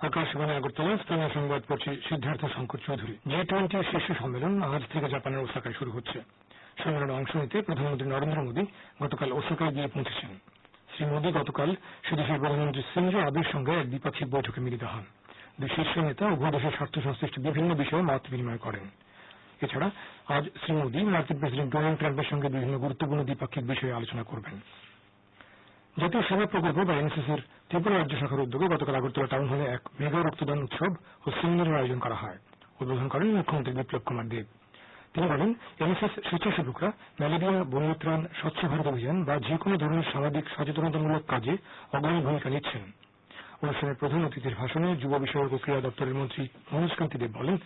আকাশবাণী আগরতলা, স্থানীয় সংবাদ পড়ছি সিদ্ধার্থ শঙ্কর চৌধুরী। G20 শীর্ষ সম্মেলন আজ থেকে জাপানের ওসাকায় শুরু হচ্ছে। সম্মেলনে অংশ নিতে প্রধানমন্ত্রী নরেন্দ্র মোদী গতকাল ওসাকায় গিয়ে পৌঁছেছেন। শ্রী মোদী গতকাল সেদেশের প্রধানমন্ত্রী শিনজো আবের সঙ্গে এক দ্বিপাক্ষিক বৈঠকে মিলিত হন। দুই শীর্ষ নেতা উভয় দেশের স্বার্থ সংশ্লিষ্ট বিভিন্ন বিষয়ে মত বিনিময় করেন। এছাড়া আজ শ্রী মোদী মার্কিন প্রেসিডেন্ট ডোনাল্ড ট্রাম্পের সঙ্গে বিভিন্ন গুরুত্বপূর্ণ দ্বিপাক্ষিক বিষয়ে আলোচনা করবেন। জাতীয় সেবা প্রকল্প বা এনএসএস এর ত্রিপুরা রাজ্য শাখার উদ্যোগে গতকাল আগরতলা টাউন হলে এক মেগা রক্তদান উৎসব ও সেমিনারের আয়োজন করা হয়। উদ্বোধন করেন মুখ্যমন্ত্রী বিপ্লব কুমার দেব। তিনি বলেন, এনএসএস স্বেচ্ছাসেবকরা ম্যালেরিয়া, বন্যা ত্রাণ, স্বচ্ছ ভারত অভিযান বা যে কোনো ধরনের সামাজিক সচেতনতামূলক কাজে অগ্রণী ভূমিকা নিচ্ছেন। অনুষ্ঠানের প্রধান অতিথির ভাষণে যুব বিষয়ক ও ক্রীড়া দপ্তরের মন্ত্রী মনোজ কান্তি দেব বলেন,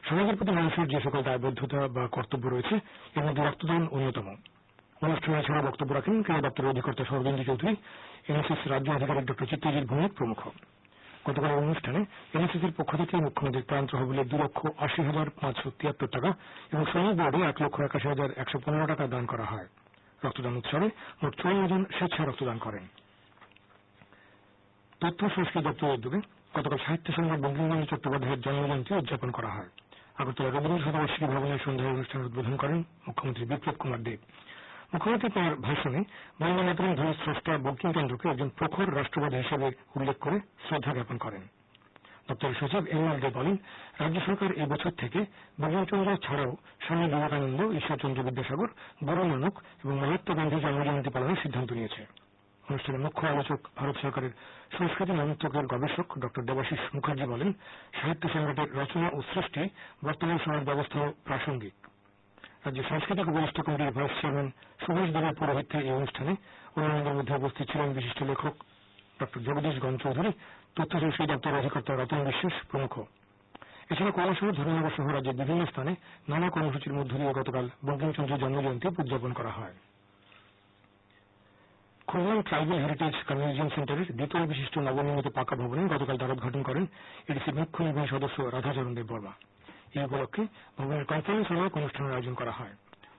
সমাজের প্রতি মানুষের যে সকল দায়বদ্ধতা বা কর্তব্য রয়েছে এর মধ্যে রক্তদান অন্যতম। অনুষ্ঠানে এছাড়া বক্তব্য রাখেন ক্রীড়া দপ্তরের অধিকর্তা সৌরবিন্দু চৌধুরী, এনএসএস রাজ্য আধিকারিক ড চিত্তজিৎ ভৌমিক প্রমুখ। গতকাল অনুষ্ঠানে এনএসএস এর পক্ষ থেকে মুখ্যমন্ত্রীর ত্রাণ তহবিলে 2,80,573 টাকা এবং শ্রমিক বোর্ডে 1,81,115 টাকা দান করা হয়। রক্তদান উৎসবে মোট 54 জন স্বেচ্ছায় রক্তদান করেন। তথ্য সংস্কৃতি দপ্তরের উদ্যোগে গতকাল সাহিত্য সম্রাট বঙ্কিমচন্দ্র চট্টোপাধ্যায়ের জন্মজয়ন্তী উদযাপন করা হয়। আগরতলা রবীন্দ্র শতবার্ষিকী ভবনের সন্ধ্যায় অনুষ্ঠানের উদ্বোধন করেন মুখ্যমন্ত্রী বিপ্লব কুমার দেব। মুখ্যমন্ত্রী তাঁর ভাষণে বঙ্গমাতরম ধ্বনির স্রষ্টা বঙ্কিমচন্দ্রকে একজন প্রখর রাষ্ট্রবাদী হিসেবে উল্লেখ করে শ্রদ্ধা জ্ঞাপন করেন। দপ্তরের সচিব এম.এল. দে বলেন, রাজ্য সরকার এই বছর থেকে বঙ্কিমচন্দ্র ছাড়াও স্বামী বিবেকানন্দ, ঈশ্বরচন্দ্র বিদ্যাসাগর, গুরু নানক এবং মহাত্মা গান্ধীর জন্মজয়ন্তী পালনের সিদ্ধান্ত নিয়েছে। অনুষ্ঠানে মুখ্য আলোচক ভারত সরকারের সংস্কৃতি মন্ত্রকের গবেষক ড দেবাশিস মুখার্জি বলেন, সাহিত্য সম্রাটের রচনা ও সৃষ্টি বর্তমান সমাজ ব্যবস্থাও প্রাসঙ্গিক। রাজ্য সাংস্কৃতিক উপদেষ্টা কমিটির ভাইস চেয়ারম্যান সুভাষ দেবের পৌরোহিত্যে এই অনুষ্ঠানে অন্যান্যদের মধ্যে উপস্থিত ছিলেন বিশিষ্ট লেখক ড জগদীশ গণ চৌধুরী, তথ্য সংস্কৃতি দপ্তরের অধিকর্তা রতন বিশ্বাস প্রমুখ। এছাড়া কৈলাসহর, ধর্মনগর সহ রাজ্যের বিভিন্ন স্থানে নানা কর্মসূচির মধ্য দিয়ে গতকাল বঙ্কিমচন্দ্রের জন্মজয়ন্তী উদযাপন করা হয়। খুলনার ট্রাইবাল হেরিটেজ কনভেনশন সেন্টারের দ্বিতল বিশিষ্ট নবনির্মিত পাকা ভবনে গতকাল দ্বারোদ্ঘাটন করেন এডিসির মুখ্য নির্বাহী সদস্য রাধাচরণ দেব বর্মা। এই উপলক্ষে ভবনের কনফারেন্স হলে অনুষ্ঠানের আয়োজন করা হয়।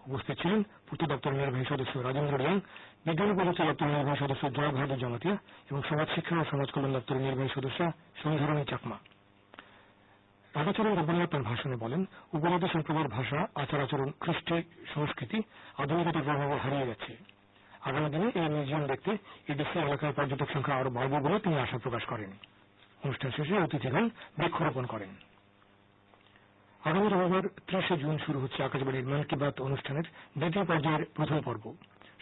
উপস্থিত ছিলেন পূর্ত দপ্তরের নির্বাহী সদস্য রাজেন্দ্র রিয়াং, বিজ্ঞান ও প্রযুক্তি দপ্তরের নির্বাহী সদস্য জয় বাহাদুর জমাতিয়া এবং সমাজ শিক্ষা ও সমাজ কল্যাণ দপ্তরের নির্বাহী সদস্য সন্ধ্যারানী চাকমা। রাধাচরণ দেব বর্মা তাঁর ভাষণে বলেন, উপজাতি সম্প্রদায়ের ভাষা, আচার আচরণ, কৃষ্টি, সংস্কৃতি আধুনিকতার প্রভাবে হারিয়ে যাচ্ছে। আগামী দিনে এই মিউজিয়াম দেখতে এডিসি এলাকার পর্যটক সংখ্যা আরো বাড়বে বলে তিনি আশা প্রকাশ করেন। অনুষ্ঠান শেষে অতিথিগণ বৃক্ষরোপণ করেন। আগামী রবিবার 30 জুন শুরু হচ্ছে আকাশবাণীর মন কি বাত অনুষ্ঠানের দ্বিতীয় পর্যায়ের প্রথম পর্ব।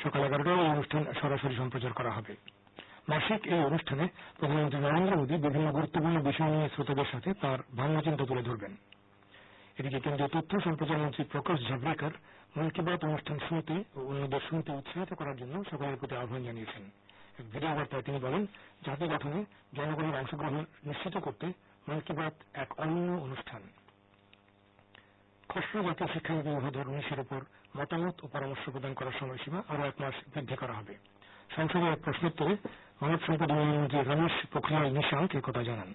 সকাল 11টায় এই অনুষ্ঠান সরাসরি সম্প্রচার করা হবে। মাসিক এই অনুষ্ঠানে প্রধানমন্ত্রী নরেন্দ্র মোদী বিভিন্ন গুরুত্বপূর্ণ বিষয় নিয়ে শ্রোতাদের সাথে তাঁর ভাবনাচিন্তা তুলে ধরবেন। এদিকে কেন্দ্রীয় তথ্য সম্প্রচার মন্ত্রী প্রকাশ জাভড়েকর মন কি বাত অনুষ্ঠান শুনতে ও অন্যদের শুনতে উৎসাহিত করার জন্য সকলের প্রতি আহ্বান জানিয়েছেন। এক ভিডিও বার্তায় তিনি বলেন, জাতি গঠনে জনগণের অংশগ্রহণ নিশ্চিত করতে মন কি বাত এক অনন্য অনুষ্ঠান। খসড়া জাতীয় শিক্ষানীতি 2019 উপর মতামত ও পরামর্শ প্রদান করার সময়সীমা আরো 1 মাস বৃদ্ধি করা হবে। সংসদে এক প্রশ্নোত্তরে মানব সম্পদ উন্নয়ন মন্ত্রী রমেশ পোখরিয়াল নিশাঙ্ক একথা জানান।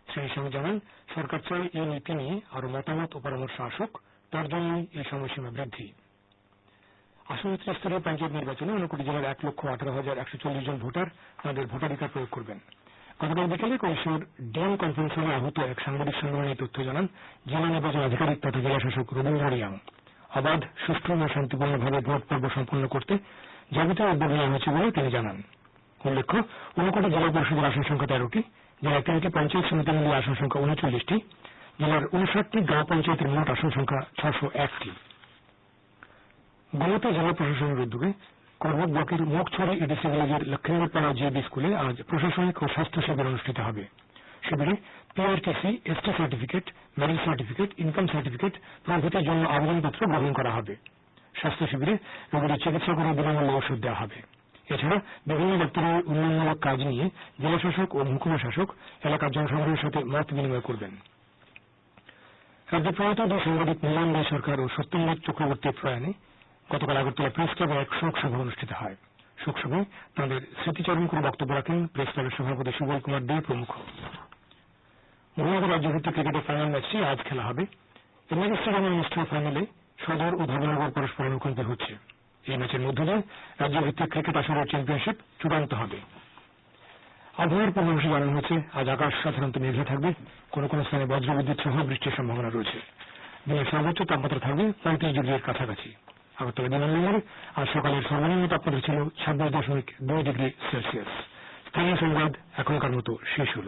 শ্রী নিশাঙ্ক জানান, সরকার চায় এই নীতি নিয়ে আরো মতামত ও পরামর্শ আসুক, তার জন্যই এই সময়সীমা বৃদ্ধি। আসন্ন ত্রিস্তরীয় পঞ্চায়েত নির্বাচনে ঊনকোটি জেলার 1,18,140 জন ভোটার তাঁদের ভোটাধিকার প্রয়োগ করবেন। গতকাল বিকেলে কৈশোর ডিএম কনফারেন্স হলে আহত এক সাংবাদিক সম্মেলনে তথ্য জানান জেলা নির্বাচন আধিকারিক তথা জেলা শাসক রবীন্দ্র রিয়াং। অবাধ, সুষ্ঠু ও শান্তিপূর্ণভাবে ভোট পর্ব সম্পন্ন করতে যাবতীয় উদ্যোগ নেওয়া হয়েছে বলে তিনি জানান। উল্লেখ্য, ঊনকোটি জেলা পরিষদের আসন সংখ্যা 13টি, জেলার 3টি পঞ্চায়েত সমিতি মিলিয়ে আসন সংখ্যা 39টি, জেলার 59টি গ্রাম পঞ্চায়েতের মোট আসন সংখ্যা 601টি। গোমতী জেলা প্রশাসনের উদ্যোগে করবুক ব্লকের মুখছড়ি এডিসি ভিলেজের লক্ষ্মীন্দরপাড়া জেবি স্কুলে আজ প্রশাসনিক ও স্বাস্থ্য শিবির অনুষ্ঠিত হবে। শিবিরে PRTC, ST certificate, marriage certificate, income certificate প্রভৃতির জন্য আবেদনপত্র গ্রহণ করা হবে। স্বাস্থ্য শিবিরে রোগীদের চিকিৎসা করে বিনামূল্যে ওষুধ দেওয়া হবে। এছাড়া বিভিন্ন দপ্তরের উন্নয়নমূলক কাজ নিয়ে জেলা শাসক ও মহকুমা শাসক এলাকার জনসাধারণের সাথে মত বিনিময় করবেন। রাজ্যের প্রয়াত দুই সাংবাদিক নীলাম রায় সরকার ও সত্যেন্দ্রনাথ চক্রবর্তীর প্রয়াণে গতকাল আগরতলা প্রেস ক্লাবে এক শোক সভা অনুষ্ঠিত হয়। শোকসভায় তাঁদের স্মৃতিচারণ করে বক্তব্য রাখেন প্রেস ক্লাবের সভাপতি সুবল কুমার দে প্রমুখ। মহিলাদের রাজ্যভিত্তিক ক্রিকেটের ফাইনাল ম্যাচটি আজ খেলা হবে। এমএলএ স্টেডিয়ামে অনুষ্ঠিত ফাইনালে সদর ও ধর্মনগর পরস্পরের মুখোমুখি হচ্ছে। এই ম্যাচের মধ্য দিয়ে রাজ্যভিত্তিক ক্রিকেট আসরের চ্যাম্পিয়নশিপ চূড়ান্ত হবে। আবহাওয়ার পূর্বাভাসে জানানো হয়েছে আজ আকাশ সাধারণত মেঘলা থাকবে, কোন কোন স্থানে বজ্রবিদ্যুৎ সহ বৃষ্টির সম্ভাবনা রয়েছে। দিনের সর্বোচ্চ তাপমাত্রা থাকবে 35 ডিগ্রির কাছাকাছি। আগরতলা বিমানবন্দরে আজ সকালের সর্বনিম্ন তাপমাত্রা ছিল 26.2 ডিগ্রি সেলসিয়াস। স্থানীয় সংবাদ এখনকার মতো শেষ হল।